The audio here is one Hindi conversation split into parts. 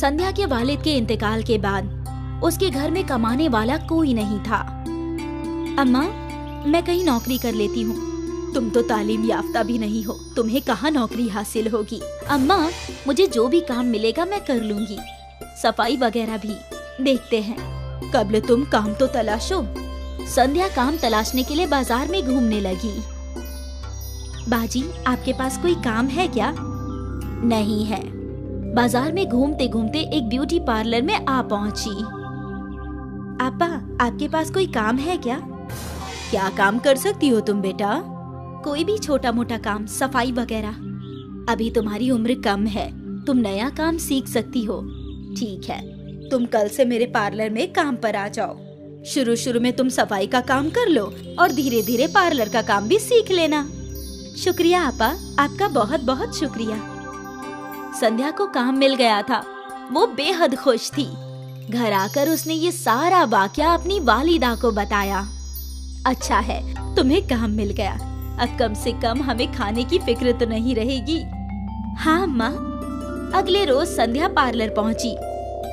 संध्या के वालिद के इंतकाल के बाद उसके घर में कमाने वाला कोई नहीं था। अम्मा, मैं कहीं नौकरी कर लेती हूँ। तुम तो तालीम याफ्ता भी नहीं हो, तुम्हें कहाँ नौकरी हासिल होगी। अम्मा, मुझे जो भी काम मिलेगा मैं कर लूंगी, सफाई वगैरह भी। देखते हैं, कब्ल तुम काम तो तलाशो। संध्या काम तलाशने के लिए बाजार में घूमने लगी। बाजी, आपके पास कोई काम है क्या? नहीं है। बाजार में घूमते घूमते एक ब्यूटी पार्लर में आ पहुंची। आपा, आपके पास कोई काम है क्या? क्या काम कर सकती हो तुम बेटा? कोई भी छोटा मोटा काम, सफाई वगैरह। अभी तुम्हारी उम्र कम है, तुम नया काम सीख सकती हो। ठीक है, तुम कल से मेरे पार्लर में काम पर आ जाओ। शुरू में तुम सफाई का काम कर लो और धीरे धीरे पार्लर का काम भी सीख लेना। शुक्रिया आपा, आपका बहुत बहुत शुक्रिया। संध्या को काम मिल गया था। वो बेहद खुश थी। घर आकर उसने ये सारा वाकया अपनी वालिदा को बताया। अच्छा है, तुम्हें काम मिल गया। अब कम से कम हमें खाने की फिक्र तो नहीं रहेगी। हाँ अम्मा। अगले रोज संध्या पार्लर पहुंची।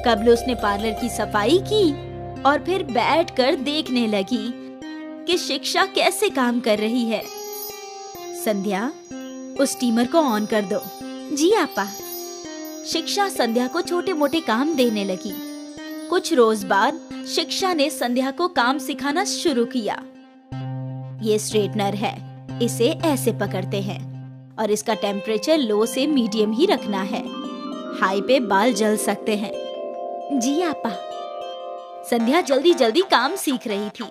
कबल उसने पार्लर की सफाई की और फिर बैठकर देखने लगी कि शिक्षा कैसे काम कर रही है। संध्या, उस स्टीमर को ऑन कर दो। जी आपा। शिक्षा संध्या को छोटे मोटे काम देने लगी। कुछ रोज बाद शिक्षा ने संध्या को काम सिखाना शुरू किया। ये स्ट्रेटनर है, इसे ऐसे पकड़ते हैं और इसका टेम्परेचर लो से मीडियम ही रखना है। हाई पे बाल जल सकते हैं। जी आपा। संध्या जल्दी जल्दी काम सीख रही थी।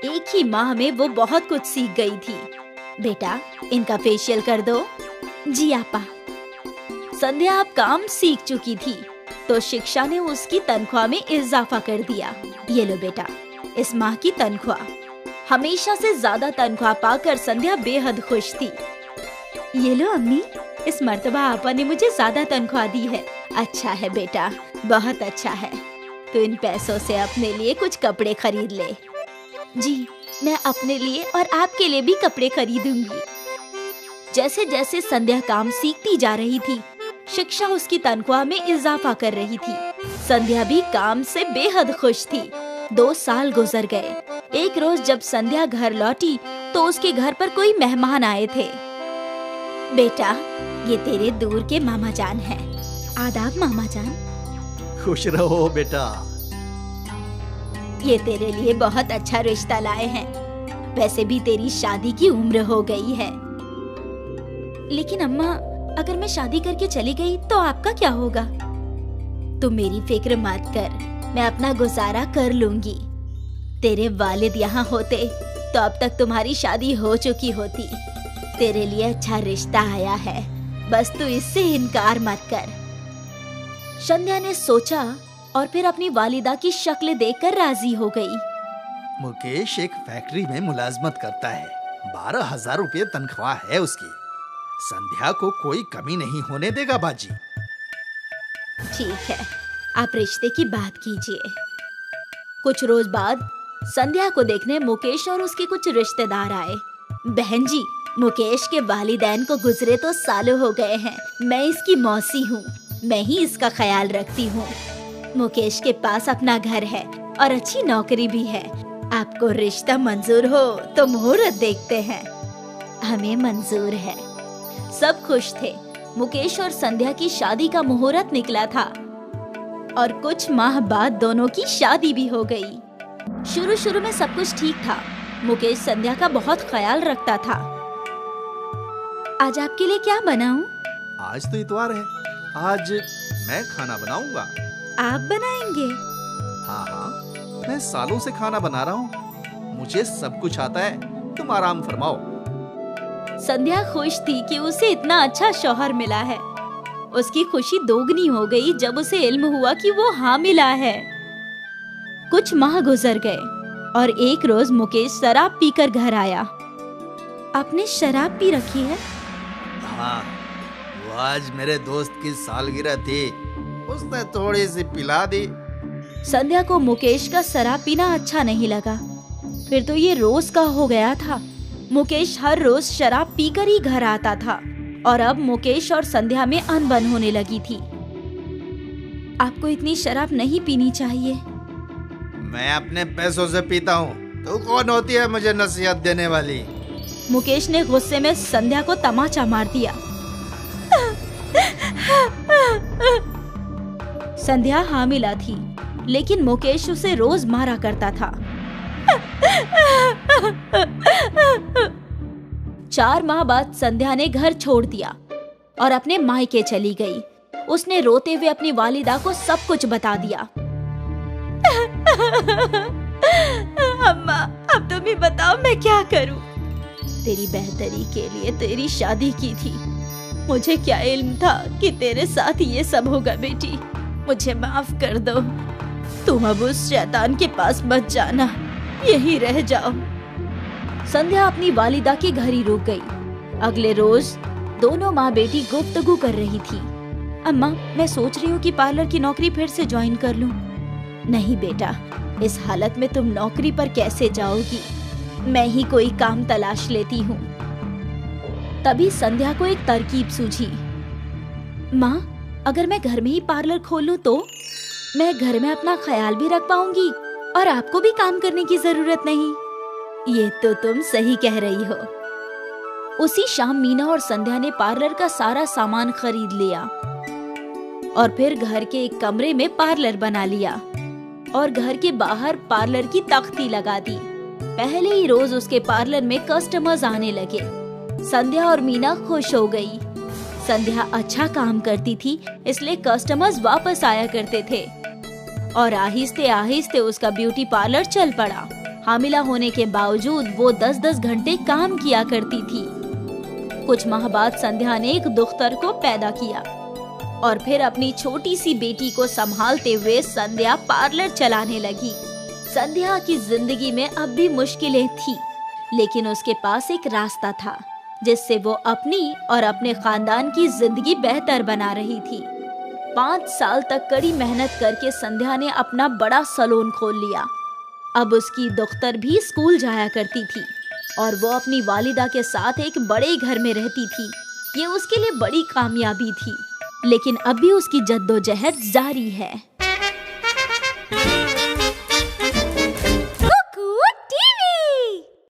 एक ही माह में वो बहुत कुछ सीख गई थी। बेटा, इनका फेशियल कर दो। जी आपा। संध्या अब काम सीख चुकी थी तो शिक्षा ने उसकी तनख्वाह में इजाफा कर दिया। ये लो बेटा, इस माह की तनख्वाह। हमेशा से ज्यादा तनख्वाह पाकर संध्या बेहद खुश थी। ये लो अम्मी, इस मर्तबा आपा ने मुझे ज्यादा तनख्वाह दी है। अच्छा है बेटा, बहुत अच्छा है। तो इन पैसों से अपने लिए कुछ कपड़े खरीद ले। जी, मैं अपने लिए और आपके लिए भी कपड़े खरीदूंगी। जैसे जैसे संध्या काम सीखती जा रही थी, शिक्षा उसकी तनख्वाह में इजाफा कर रही थी। संध्या भी काम से बेहद खुश थी। 2 साल गुजर गए। एक रोज जब संध्या घर लौटी तो उसके घर पर कोई मेहमान आए थे। बेटा, ये तेरे दूर के मामा जान हैं। आदाब मामा जान। खुश रहो बेटा। ये तेरे लिए बहुत अच्छा रिश्ता लाए हैं। वैसे भी तेरी शादी की उम्र हो गई है। लेकिन अम्मा, अगर मैं शादी करके चली गई तो आपका क्या होगा? तुम मेरी फिक्र मत कर, मैं अपना गुजारा कर लूंगी। तेरे वालिद यहाँ होते तो अब तक तुम्हारी शादी हो चुकी होती। तेरे लिए अच्छा रिश्ता आया है, बस तू इससे इनकार मत कर। संध्या ने सोचा और फिर अपनी वालिदा की शक्ल देखकर राजी हो गई। मुकेश एक फैक्ट्री में मुलाजमत करता है। 12,000 रुपये तनख्वाह है उसकी। संध्या को कोई कमी नहीं होने देगा बाजी। ठीक है, आप रिश्ते की बात कीजिए। कुछ रोज बाद संध्या को देखने मुकेश और उसके कुछ रिश्तेदार आए। बहन जी, मुकेश के वालिदैन को गुजरे तो सालों हो गए हैं। मैं इसकी मौसी हूँ, मैं ही इसका ख्याल रखती हूँ। मुकेश के पास अपना घर है और अच्छी नौकरी भी है। आपको रिश्ता मंजूर हो तो मुहूर्त देखते हैं। हमें मंजूर है। सब खुश थे। मुकेश और संध्या की शादी का मुहूर्त निकला था और कुछ माह बाद दोनों की शादी भी हो गई। शुरू में सब कुछ ठीक था। मुकेश संध्या का बहुत ख्याल रखता था। आज आपके लिए क्या बनाऊं? आज तो इतवार है, आज मैं खाना बनाऊंगा। आप बनाएंगे? हाँ, मैं सालों से खाना बना रहा हूँ। मुझे सब कुछ आता है, तुम आराम फरमाओ। संध्या खुश थी कि उसे इतना अच्छा शौहर मिला है। उसकी खुशी दोगुनी हो गई जब उसे इल्म हुआ कि वो हामिला है। कुछ माह गुजर गए और एक रोज मुकेश शराब पीकर घर आया। आपने शराब पी रखी है? हाँ, वो आज मेरे दोस्त की सालगिरह थी, उसने थोड़ी सी पिला दी। संध्या को मुकेश का शराब पीना अच्छा नहीं लगा। फिर तो ये रोज का हो गया था। मुकेश हर रोज शराब पीकर ही घर आता था और अब मुकेश और संध्या में अनबन होने लगी थी। आपको इतनी शराब नहीं पीनी चाहिए। मैं अपने पैसों से पीता हूँ, तू कौन होती है मुझे नसीहत देने वाली? मुकेश ने गुस्से में संध्या को तमाचा मार दिया। संध्या हामिला थी, लेकिन मुकेश उसे रोज मारा करता था। 4 माह बाद संध्या ने घर छोड़ दिया और अपने मायके चली गई। उसने रोते हुए अपनी वालिदा को सब कुछ बता दिया। अम्मा, अब तुम ही बताओ मैं क्या करूं? तेरी बेहतरी के लिए तेरी शादी की थी। मुझे क्या इल्म था कि तेरे साथ ये सब होगा बेटी। मुझे माफ कर दो। तुम अब उस शैतान के पास मत जाना, यहीं रह जाओ। संध्या अपनी वालिदा के घर ही रुक गई। अगले रोज दोनों माँ बेटी गुफ्तगू कर रही थी। अम्मा, मैं सोच रही हूँ कि पार्लर की नौकरी फिर से ज्वाइन कर लूँ। नहीं बेटा, इस हालत में तुम नौकरी पर कैसे जाओगी? मैं ही कोई काम तलाश लेती हूँ। तभी संध्या को एक तरकीब सूझी। माँ, अगर मैं घर में ही पार्लर खोलूं तो मैं घर में अपना ख्याल भी रख पाऊंगी और आपको भी काम करने की जरूरत नहीं। ये तो तुम सही कह रही हो। उसी शाम मीना और संध्या ने पार्लर का सारा सामान खरीद लिया और फिर घर के एक कमरे में पार्लर बना लिया और घर के बाहर पार्लर की तख्ती लगा दी। पहले ही रोज उसके पार्लर में कस्टमर्स आने लगे। संध्या और मीना खुश हो गई। संध्या अच्छा काम करती थी, इसलिए कस्टमर्स वापस आया करते थे और आहिस्ते आहिस्ते उसका ब्यूटी पार्लर चल पड़ा। हामिला होने के बावजूद वो 10-10 घंटे काम किया करती थी। कुछ माह बाद संध्या ने एक दुख्तर को पैदा किया और फिर अपनी छोटी सी बेटी को संभालते हुए संध्या पार्लर चलाने लगी। संध्या की जिंदगी में अब भी मुश्किलें थी, लेकिन उसके पास एक रास्ता था जिससे वो अपनी और अपने खानदान की जिंदगी बेहतर बना रही थी। 5 साल तक कड़ी मेहनत करके संध्या ने अपना बड़ा सैलून खोल लिया। अब उसकी दुख्तर भी स्कूल जाया करती थी और वो अपनी वालिदा के साथ एक बड़े घर में रहती थी। ये उसके लिए बड़ी कामयाबी थी, लेकिन अब भी उसकी जद्दोजहद जारी है।